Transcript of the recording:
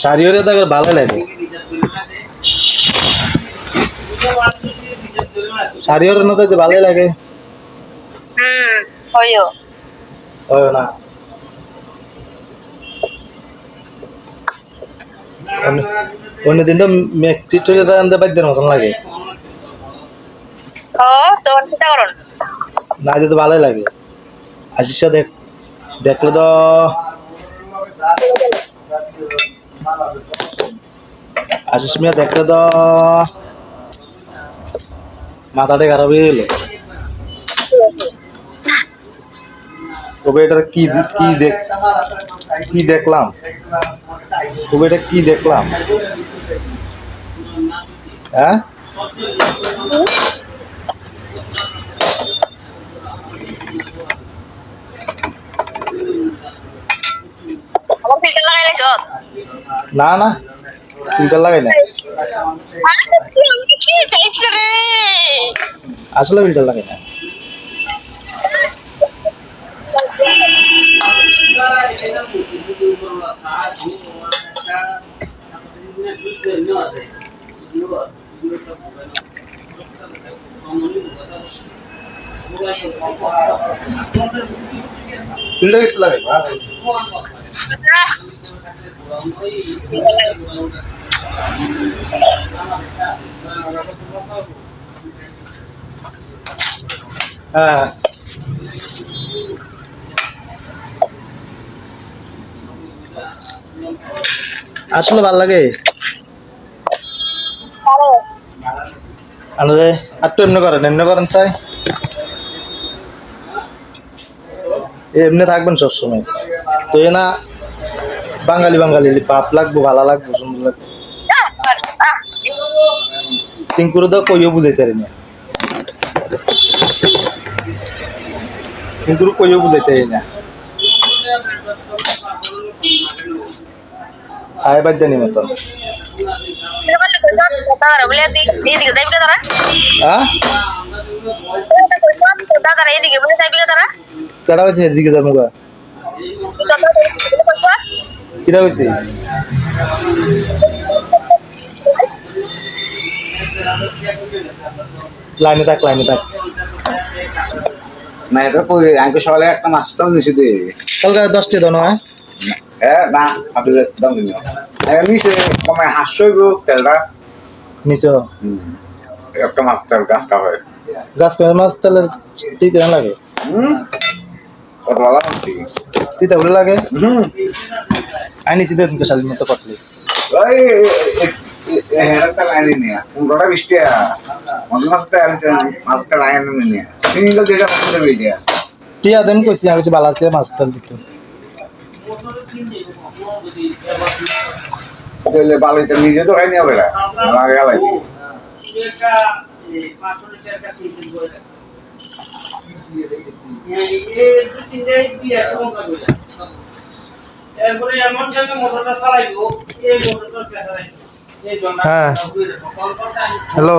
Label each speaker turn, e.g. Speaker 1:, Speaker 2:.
Speaker 1: শাড়িওরে তো ভালো লাগে শাড়িওরে না তো ভালোই লাগে
Speaker 2: হয়ও
Speaker 1: হয় না অন্যদিন তো মেক্সি টুলে তো আনতে বাদ্যের মতন লাগে
Speaker 2: তোমার চিন্তা করুন
Speaker 1: না যেতে ভালোই লাগে আশিসা দেখলে তো আশিস মিয়া দেখলে তো মাথাতে খারাপ হয়ে গেল তবে এটা কি দেখলাম তবে এটা কি দেখলাম হ্যাঁ
Speaker 2: আমার ফিল্টার লাগাই লাইছ
Speaker 1: না না ফিল্টার লাগাই না আসলে ফিল্টার লাগাই না ফিল্টার কিতে লাগাই হ্যাঁ আসলে ভাল লাগে আরে একটু এমনি করেন চাই এমনি থাকবেন সবসময় তো এ না বাঙালি পাপ লাগবো ভালো লাগবো সুন্দর লাগবো টিঙ্কুরে তো কইও বুঝাইতে পারি না টিঙ্কুর কইও বুঝাইতে পারি না আয় বাদ জানি মতন কেটা কইছে এদিকে যাবো গা কিটা কইছে লাইনে থাক
Speaker 3: না এটা পরে আজকে সকালে একটা মাছটাও নিচে দিয়ে
Speaker 1: কালকে 10টা দাও না
Speaker 3: হ্যাঁ না আপনি দাম দিন নিচে কমে 800 তেলটা
Speaker 1: নিচো
Speaker 3: একটা মাছটার গাছটা হয়
Speaker 1: গাছ করে মাছ তাহলে দিতে না লাগে
Speaker 3: কত ভালো আছি
Speaker 1: দিতে ভালো লাগে আই নিচে দেন শালির মতো কটলি
Speaker 3: ওই হেডারটা লাইনে নিয়ে 15টা 20 টাকা মধ্যে মাছটা লাইনে নিয়ে তিনটা যেটা মাছটা বেরিয়ে
Speaker 1: টিয়া দেন কইছি আমি ভালো আছে মাছ তাল দিতে
Speaker 3: তাহলে বালিটা নিজে তো খাই নিয়ে হবে না লাগে লাগে
Speaker 1: হ্যাঁ হ্যালো